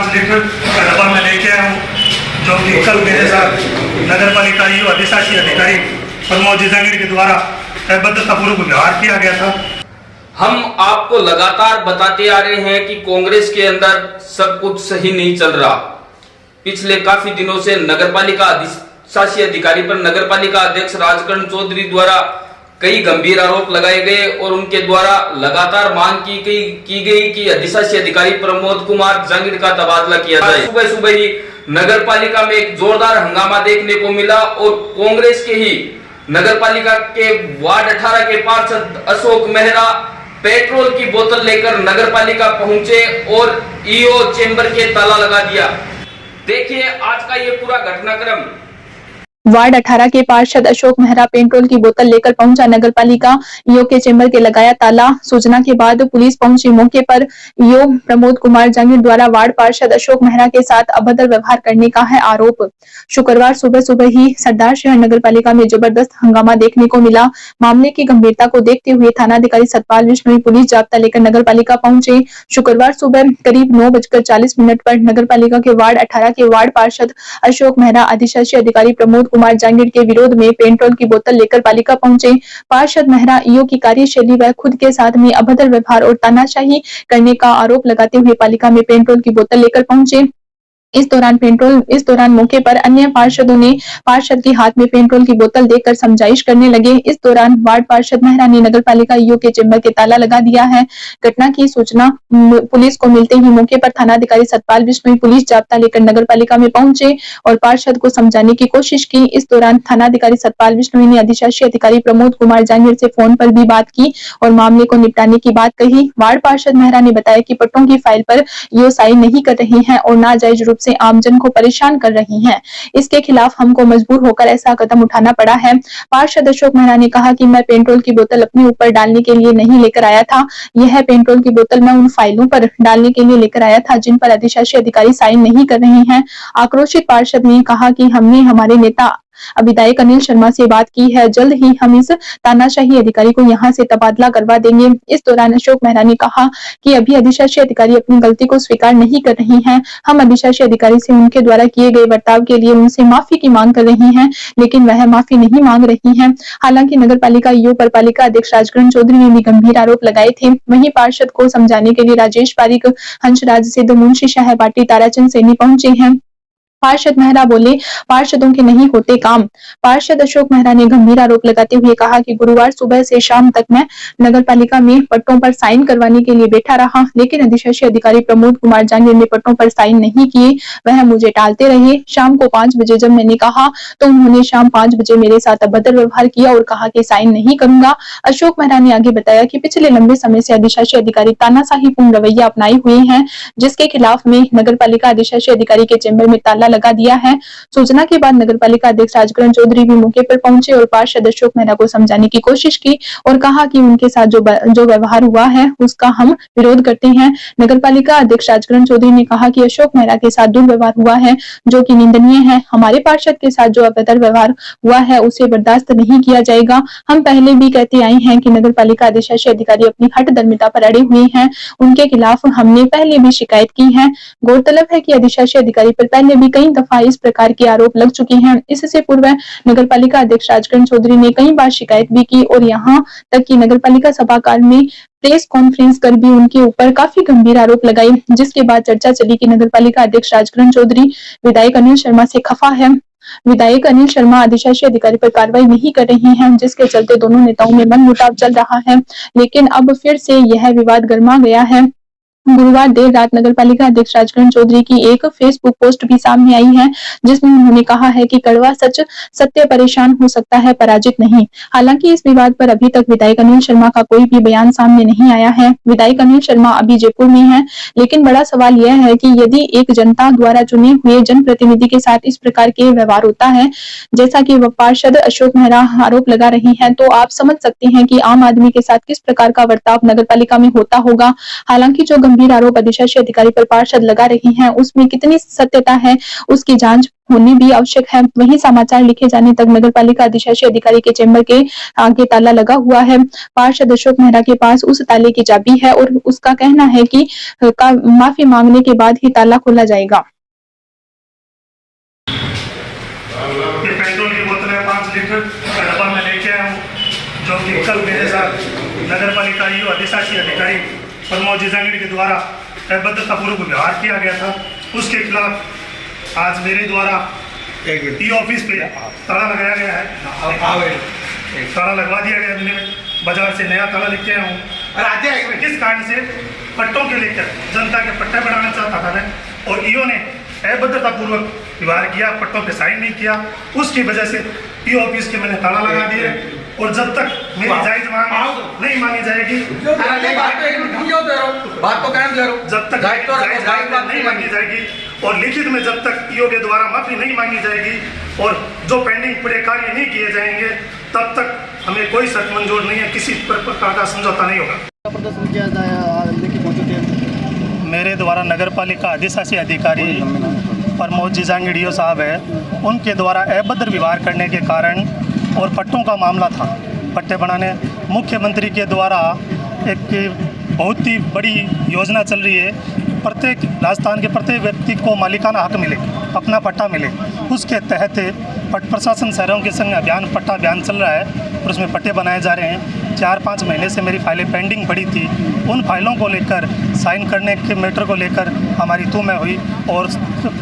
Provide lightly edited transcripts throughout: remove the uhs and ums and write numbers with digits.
5 litre का डब्बा मैं लेके आया हूँ, जो कि कल मेरे साथ नगर पालिका ईओ अधिशासी अधिकारी प्रमोद जंगीड़ के द्वारा अभद्रतापूर्वक व्यवहार किया गया था। हम आपको लगातार बताते आ रहे हैं कि कांग्रेस के अंदर सब कुछ सही नहीं चल रहा। पिछले काफी दिनों से नगरपालिका अधिशासी अधिकारी पर नगरपालिका अध्यक्ष राजकरण चौधरी द्वारा कई गंभीर आरोप लगाए गए और उनके द्वारा लगातार मांग की गई कि अधिशासी अधिकारी प्रमोद कुमार जंगीड़ का तबादला किया जाए। सुबह सुबह ही नगरपालिका में एक जोरदार हंगामा देखने को मिला और कांग्रेस के ही नगरपालिका के वार्ड 18 के पार्षद अशोक मेहरा पेट्रोल की बोतल लेकर नगरपालिका पहुंचे और ईओ चेंबर के ताला लगा दिया। देखिए आज का ये पूरा घटनाक्रम। वार्ड 18 के पार्षद अशोक मेहरा पेट्रोल की बोतल लेकर पहुंचा नगरपालिका ईओ के चेंबर के लगाया ताला। सूचना के बाद पुलिस पहुंची मौके पर। ईओ प्रमोद कुमार जंगीड़ द्वारा वार्ड पार्षद अशोक मेहरा के साथ अभद्र व्यवहार करने का है आरोप। शुक्रवार सुबह सुबह ही सरदार शहर नगरपालिका में जबरदस्त हंगामा देखने को मिला। मामले की गंभीरता को देखते हुए थानाधिकारी सतपाल बिश्नोई पुलिस जाब्ता लेकर नगरपालिका पहुंचे। शुक्रवार सुबह करीब 9:40 पर नगरपालिका के वार्ड 18 के वार्ड पार्षद अशोक मेहरा अधिशासी अधिकारी प्रमोद कुमार जंगीड़ के विरोध में पेट्रोल की बोतल लेकर पालिका पहुंचे। पार्षद मेहरा ईओ की कार्यशैली व खुद के साथ में अभद्र व्यवहार और तानाशाही करने का आरोप लगाते हुए पालिका में पेट्रोल की बोतल लेकर पहुंचे। इस दौरान मौके पर अन्य पार्षदों ने पार्षद के हाथ में पेट्रोल की बोतल देकर समझाइश करने लगे। इस दौरान वार्ड पार्षद मेहरा ने नगरपालिका ईओ के चेंबर के ताला लगा दिया है। घटना की सूचना पुलिस को मिलते ही मौके पर थानाधिकारी सतपाल बिश्नोई पुलिस जाब्ता लेकर नगरपालिका में पहुंचे और पार्षद को समझाने की कोशिश की। इस दौरान थानाधिकारी सतपाल बिश्नोई ने अधिशासी अधिकारी प्रमोद कुमार जंगीड़ से फोन पर भी बात की और मामले को निपटाने की बात कही। वार्ड पार्षद मेहरा ने बताया कि पट्टों की फाइल पर ईओ साइन नहीं कर रही है और नाजायज रूप से आमजन को परेशान कर रही हैं। इसके खिलाफ हमको मजबूर होकर ऐसा कदम उठाना पड़ा है। पार्षद अशोक मेहरा ने कहा कि मैं पेट्रोल की बोतल अपने ऊपर डालने के लिए नहीं लेकर आया था। यह पेट्रोल की बोतल मैं उन फाइलों पर डालने के लिए लेकर आया था जिन पर अधिशासी अधिकारी साइन नहीं कर रहे हैं। आक्रोशित पार्षद ने कहा कि हमने हमारे नेता विधायक अनिल शर्मा से बात की है। जल्द ही हम इस तानाशाही अधिकारी को यहां से तबादला करवा देंगे। इस दौरान अशोक मेहरा ने कहा कि अभी अधिशासी अधिकारी अपनी गलती को स्वीकार नहीं कर रही हैं। हम अधिशासी अधिकारी से उनके द्वारा किए गए बर्ताव के लिए उनसे माफी की मांग कर रही हैं, लेकिन वह माफी नहीं मांग रही हैं। हालांकि नगरपालिका ईओ पर पालिका अध्यक्ष राजकरण चौधरी ने भी गंभीर आरोप लगाए थे। वहीं पार्षद को समझाने के लिए राजेश पारिक, हंसराज सिद्ध, मुंशी शाह बाटी, ताराचंद सैनी पहुंचे हैं। पार्षद मेहरा बोले, पार्षदों के नहीं होते काम। पार्षद अशोक मेहरा ने गंभीर आरोप लगाते हुए कहा कि गुरुवार सुबह से शाम तक मैं नगरपालिका में पट्टों पर साइन करवाने के लिए बैठा रहा, लेकिन अधिशासी अधिकारी प्रमोद कुमार जंगीड़ ने पट्टों पर साइन नहीं किए। वह मुझे टालते रहे। शाम को 5 बजे जब मैंने कहा तो उन्होंने शाम 5 बजे मेरे साथ अभद्र व्यवहार किया और कहा कि साइन नहीं करूंगा। अशोक मेहरा ने आगे बताया कि पिछले लंबे समय से अधिशासी अधिकारी तानाशाहीपूर्ण रवैया अपनाए हुए हैं, जिसके खिलाफ में नगरपालिका अधिशासी अधिकारी के चेंबर में ताला लगा दिया है। सूचना के बाद नगरपालिका अध्यक्ष राजकरण चौधरी भी मौके पर पहुंचे और पार्षद अशोक मेहरा को समझाने की कोशिश की और कहा कि उनके साथ जो व्यवहार हुआ है उसका हम विरोध करते हैं। नगरपालिका अध्यक्ष राजकरण चौधरी ने कहा कि अशोक मेहरा के साथ दुर्व्यवहार हुआ है जो कि निंदनीय है। हमारे पार्षद के साथ जो अभद्र व्यवहार हुआ है उसे बर्दाश्त नहीं किया जाएगा। हम पहले भी कहते आए हैं कि नगरपालिका अधिशासी अधिकारी अपनी हठधर्मिता पर अड़े हुए हैं। उनके खिलाफ हमने पहले भी शिकायत की है। गौरतलब है कि अधिशासी अधिकारी पर पहले भी कई दफा इस प्रकार के आरोप लग चुके हैं। इससे पूर्व नगरपालिका अध्यक्ष राजकरण चौधरी ने कई बार शिकायत भी की और यहाँ तक कि नगरपालिका सभाकाल में प्रेस कॉन्फ्रेंस कर भी उनके ऊपर काफी गंभीर आरोप लगाए, जिसके बाद चर्चा चली कि नगरपालिका अध्यक्ष राजकरण चौधरी विधायक अनिल शर्मा से खफा है। विधायक अनिल शर्मा अधिशासी अधिकारी पर कार्रवाई नहीं कर रही हैं, जिसके चलते दोनों नेताओं में मनमुटाव चल रहा है। लेकिन अब फिर से यह विवाद गर्मा गया है। गुरुवार देर रात नगरपालिका अध्यक्ष राजकरण चौधरी की एक फेसबुक पोस्ट भी सामने आई है, जिसमें उन्होंने कहा है कि कड़वा सच सत्य परेशान हो सकता है, पराजित नहीं। हालांकि इस विवाद पर अभी तक विधायक अनिल शर्मा का कोई भी बयान सामने नहीं आया है। विधायक अनिल शर्मा अभी जयपुर में हैं, लेकिन बड़ा सवाल यह है कि यदि एक जनता द्वारा चुने हुए जनप्रतिनिधि के साथ इस प्रकार के व्यवहार होता है जैसा कि पार्षद अशोक मेहरा आरोप लगा रही है, तो आप समझ सकते हैं कि आम आदमी के साथ किस प्रकार का बर्ताव नगरपालिका में होता होगा। हालांकि जो गंभीर आरोप अधिशासी अधिकारी पर पार्षद लगा रही हैं, उसमें कितनी सत्यता है उसकी जांच होनी भी आवश्यक है। वहीं समाचार लिखे जाने तक नगरपालिका अधिशासी अधिकारी के चेंबर के आगे ताला लगा हुआ है। पार्षद अशोक मेहरा के पास उस ताले की चाबी है और उसका कहना है कि माफी मांगने के बाद ही ताला खोला जाएगा। ये पेट्रोल की बोतलें 5 लीटर का डब्बा मैं लेके आया हूँ, जो कि कल मेरे साथ नगरपालिका अधिशासी अधिकारी प्रमोद जिजांगीर के द्वारा अभद्रतापूर्वक व्यवहार किया गया था। उसके खिलाफ आज मेरे द्वारा ई ऑफिस पे ताला लगाया गया है। ताला लगवा दिया गया। मैंने बाजार से नया ताला लेके आया हूँ। किस कारण से पट्टों के लेकर जनता के पट्टे बढ़ाना चाहता था मैं, और ईओ ने अभद्रतापूर्वक व्यवहार किया, पट्टों पे साइन नहीं किया। उसकी वजह से ई ऑफिस के मैंने ताला लगा दिए, और जब तक मेरी जायज मांग नहीं मांगी जाएगी, जब तक नहीं मांगी जाएगी और लिखित में जब तक ईओ के द्वारा माफी नहीं मांगी जाएगी और जो पेंडिंग पड़े कार्य नहीं किए जाएंगे, तब तक हमें कोई शर्त मंजूर नहीं है, किसी प्रकार का समझौता नहीं होगा। प्रदर्शन किया लेके पहुंचे थे मेरे द्वारा नगरपालिका अधिशासी अधिकारी प्रमोद जिजांगीर ईओ साहब है, उनके द्वारा अभद्र व्यवहार करने के कारण और पट्टों का मामला था। पट्टे बनाने मुख्यमंत्री के द्वारा एक बहुत ही बड़ी योजना चल रही है, प्रत्येक राजस्थान के प्रत्येक व्यक्ति को मालिकाना हक मिले, अपना पट्टा मिले। उसके तहत पट प्रशासन शहरों के संग पट्टा अभियान चल रहा है और उसमें पट्टे बनाए जा रहे हैं। 4-5 महीने से मेरी फाइलें पेंडिंग पड़ी थी। उन फाइलों को लेकर साइन करने के मैटर को लेकर हमारी तू में हुई और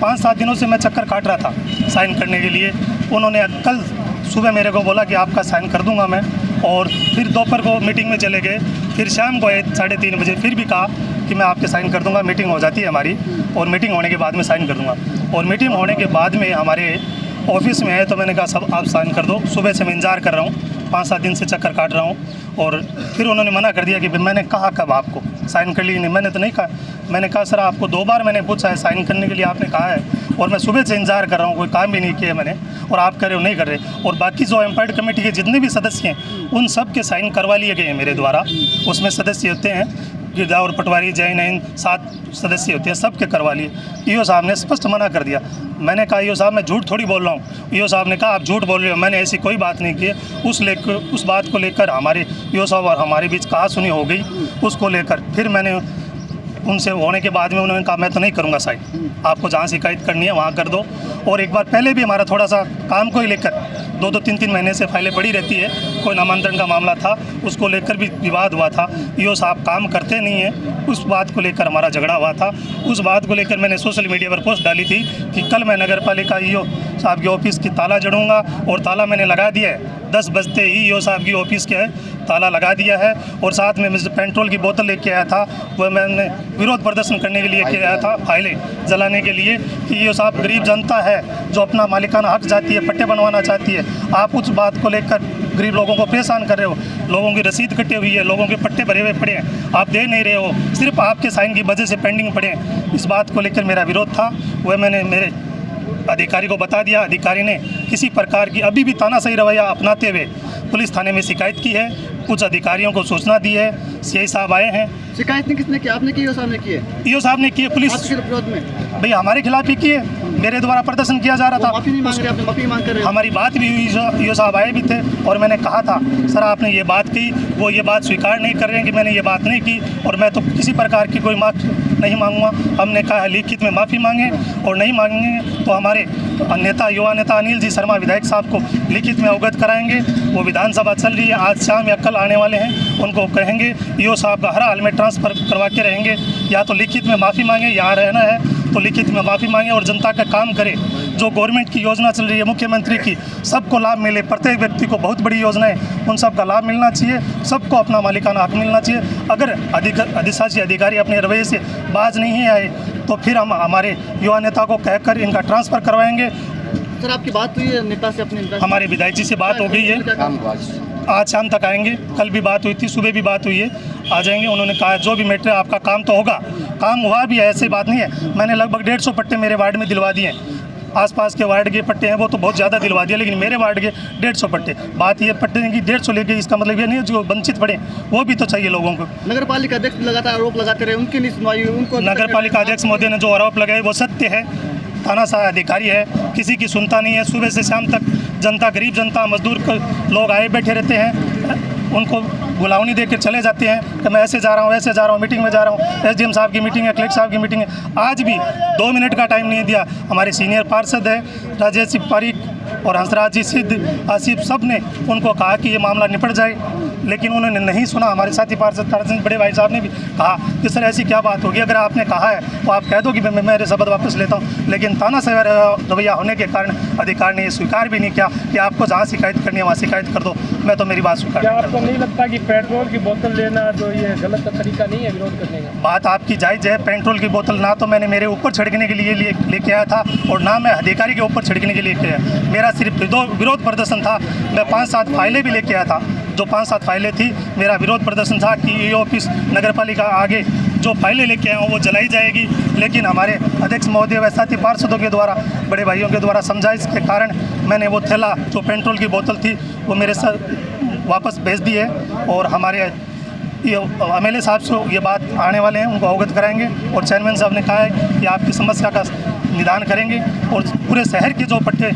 5-7 दिनों से मैं चक्कर काट रहा था साइन करने के लिए। उन्होंने कल सुबह मेरे को बोला कि आपका साइन कर दूंगा मैं, और फिर दोपहर को मीटिंग में चले गए। फिर शाम को 3:30 बजे फिर भी कहा कि मैं आपके साइन कर दूंगा, मीटिंग हो जाती है हमारी, और मीटिंग होने के बाद में साइन कर दूंगा। और मीटिंग होने के बाद में हमारे ऑफिस में है, तो मैंने कहा सब आप साइन कर दो। सुबह से मैं इंतज़ार कर रहा हूँ, 5-7 दिन से चक्कर काट रहा हूँ, और फिर उन्होंने मना कर दिया कि मैंने कहा कब आपको साइन कर ली? नहीं, मैंने तो नहीं कहा। मैंने कहा सर आपको 2 बार मैंने पूछा है साइन करने के लिए, आपने कहा है, और मैं सुबह से इंतज़ार कर रहा हूँ, कोई काम भी नहीं किया मैंने, और आप कर रहे हो नहीं कर रहे। और बाकी जो एम्पायर्ड कमेटी के जितने भी सदस्य हैं उन सब के साइन करवा लिए गए हैं मेरे द्वारा। उसमें सदस्य होते हैं गिरदावर पटवारी जैन इन 7 सदस्य होते हैं, सबके करवा लिए। ईओ साहब ने स्पष्ट मना कर दिया। मैंने कहा ईओ साहब मैं झूठ थोड़ी बोल रहा हूँ। ईओ साहब ने कहा आप झूठ बोल रहे हो, मैंने ऐसी कोई बात नहीं की है। उस बात को लेकर हमारे ईओ साहब और हमारे बीच कहा सुनी हो गई। उसको लेकर फिर मैंने उनसे होने के बाद में उन्होंने कहा मैं तो नहीं करूँगा साइन, आपको जहाँ शिकायत करनी है वहाँ कर दो। और एक बार पहले भी हमारा थोड़ा सा काम को ही लेकर 2-2, 3-3 महीने से फाइलें पड़ी रहती है, कोई नामांतरण का मामला था, उसको लेकर भी विवाद हुआ था। ईओ साहब काम करते नहीं हैं, उस बात को लेकर हमारा झगड़ा हुआ था। उस बात को लेकर मैंने सोशल मीडिया पर पोस्ट डाली थी कि कल मैं नगरपालिका ईओ साहब की ऑफिस की ताला जड़ूंगा, और ताला मैंने लगा दिया है। 10 बजते ही ईओ साहब की ऑफिस के ताला लगा दिया है, और साथ में मैं पेट्रोल की बोतल लेके आया था, वह मैंने विरोध प्रदर्शन करने के लिए किया था, फाइलें जलाने के लिए, कि ईओ साहब गरीब जनता है जो अपना मालिकाना हक चाहती है, पट्टे बनवाना चाहती है। आप उस बात को लेकर गरीब लोगों को परेशान कर रहे हो, लोगों की रसीद कटी हुई है, लोगों के पट्टे भरे हुए पड़े हैं, आप दे नहीं रहे हो, सिर्फ आपके साइन की वजह से पेंडिंग पड़े हैं। इस बात को लेकर मेरा विरोध था, वह मैंने मेरे अधिकारी को बता दिया। अधिकारी ने किसी प्रकार की अभी भी तानाशाही रवैया अपनाते हुए पुलिस थाने में शिकायत की है, कुछ अधिकारियों को सूचना दी है, सीआई साहब आए हैं। शिकायत नहीं किसने की? आपने की? ईओ साहब ने की है? ईओ साहब ने की है। पुलिस आपके विरोध में? भैया हमारे खिलाफ ही की है, मेरे द्वारा प्रदर्शन किया जा रहा था। माफी नहीं मांग रहे, आपने माफी मांग कर रहे हो। हमारी बात भी हुई, ईओ साहब आए भी थे, और मैंने कहा था सर आपने ये बात की, वो ये बात स्वीकार नहीं कर रहे हैं कि मैंने ये बात नहीं की, और मैं तो किसी प्रकार की कोई माफ़ी नहीं मांगूंगा। हमने कहा है लिखित में माफ़ी मांगे, और नहीं मांगेंगे तो हमारे नेता युवा नेता अनिल जी शर्मा विधायक साहब को लिखित में अवगत कराएंगे। वो विधानसभा चल रही है, आज शाम या कल आने वाले हैं, उनको कहेंगे ईओ साहब का हर हाल में ट्रांसफ़र करवा के रहेंगे, या तो लिखित में माफ़ी मांगे, यहाँ रहना है तो लिखित में माफ़ी मांगे, और जनता का काम करे। जो गवर्नमेंट की योजना चल रही है मुख्यमंत्री की, सबको लाभ मिले, प्रत्येक व्यक्ति को बहुत बड़ी योजना है, उन सब का लाभ मिलना चाहिए, सबको अपना मालिकाना हक मिलना चाहिए। अगर अधिशासी अधिकारी अपने रवैये से बाज नहीं आए तो फिर हम हमारे युवा नेता को कहकर इनका ट्रांसफ़र करवाएंगे। सर आपकी बात हुई है नेता से? अपने हमारे विधायक जी से बात हो गई है, आज शाम तक आएंगे। कल भी बात हुई थी, सुबह भी बात हुई है, आ जाएंगे। उन्होंने कहा जो भी मैटर है आपका काम तो होगा, काम हुआ भी है, ऐसी बात नहीं है। मैंने लगभग 150 पट्टे मेरे वार्ड में दिलवा दिए हैं, आसपास के वार्ड के पट्टे हैं वो तो बहुत ज़्यादा दिलवा दिया, लेकिन मेरे वार्ड के 150 पट्टे। बात ये पट्टे की 150 लेके इसका मतलब ये नहीं है जो वंचित पड़े वो भी तो चाहिए लोगों को। नगर पालिका अध्यक्ष लगातार आरोप लगाते रहे, उनकी नहीं सुनवाई हुई, उनको नगर पालिका अध्यक्ष महोदय ने जो आरोप लगाए वो सत्य है। तानाशाह अधिकारी है, किसी की सुनता नहीं है। सुबह से शाम तक जनता, गरीब जनता, मजदूर लोग आए बैठे रहते हैं, उनको बुलावनी देकर चले जाते हैं कि मैं ऐसे जा रहा हूँ, ऐसे जा रहा हूँ, मीटिंग में जा रहा हूँ, एसडीएम साहब की मीटिंग है, कलेक्टर साहब की मीटिंग है। आज भी 2 मिनट का टाइम नहीं दिया। हमारे सीनियर पार्षद है राजेश सिंह पारीक और हंसराज जी सिद्ध, आसिफ, सब ने उनको कहा कि ये मामला निपट जाए, लेकिन उन्होंने नहीं सुना। हमारे साथी पार्षद ताराचंद बड़े भाई साहब ने भी कहा कि सर ऐसी क्या बात होगी, अगर आपने कहा है तो आप कह दो कि मैं मेरे शब्द वापस लेता हूँ। लेकिन तानाशाह रवैया होने के कारण अधिकारी ने ये स्वीकार भी नहीं किया कि आपको जहाँ शिकायत करनी है वहाँ शिकायत कर दो, मैं तो मेरी बात स्वीकार। क्या आपको नहीं लगता कि पेट्रोल की बोतल लेना जो ये गलत तरीका नहीं है विरोध करने का? बात आपकी जायज़ है। पेट्रोल की बोतल ना तो मैंने मेरे ऊपर छिड़कने के लिए लेके आया था और ना मैं अधिकारी के ऊपर छिड़कने के लिए लेके आया। मेरा सिर्फ विरोध प्रदर्शन था। मैं 5-7 फाइलें भी लेके आया था। जो 5-7 फाइलें थी, मेरा विरोध प्रदर्शन था कि ये ऑफिस नगर पालिका आगे जो फाइलें लेके आया हूँ वो जलाई जाएगी। लेकिन हमारे अध्यक्ष महोदय व साथी पार्षदों के द्वारा, बड़े भाइयों के द्वारा समझाइश के कारण मैंने वो थैला जो पेट्रोल की बोतल थी वो मेरे साथ वापस भेज दी है। और हमारे ये एमएलए साहब से ये बात आने वाले हैं, उनको अवगत कराएंगे और चेयरमैन साहब ने कहा है कि आपकी समस्या का निदान करेंगे और पूरे शहर के जो पट्टे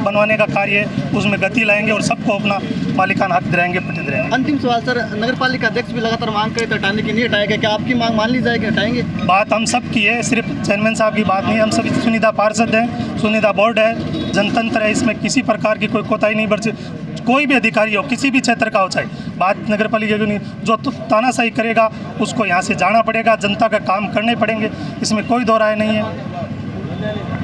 बनवाने का कार्य है उसमें गति लाएंगे और सबको अपना मालिकाना हक दिलाएंगे, पट्टे दिलाएंगे। अंतिम सवाल सर, नगर पालिका अध्यक्ष भी लगातार मांग करे तो हटाने की नहीं हटाएगा, क्या आपकी मांग मान ली जाएगी, हटाएंगे? बात हम सब की है, सिर्फ चेयरमैन साहब की बात नहीं है। हम सभी चुनिंदा पार्षद हैं, चुनिंदा बोर्ड है, जनतंत्र है, इसमें किसी प्रकार की कोई कोताही नहीं बरती। कोई भी अधिकारी हो, किसी भी क्षेत्र का हो, चाहे बात नगर पालिका की नहीं, जो तानाशाही करेगा उसको यहाँ से जाना पड़ेगा, जनता का काम करने पड़ेंगे, इसमें कोई दो राय नहीं है।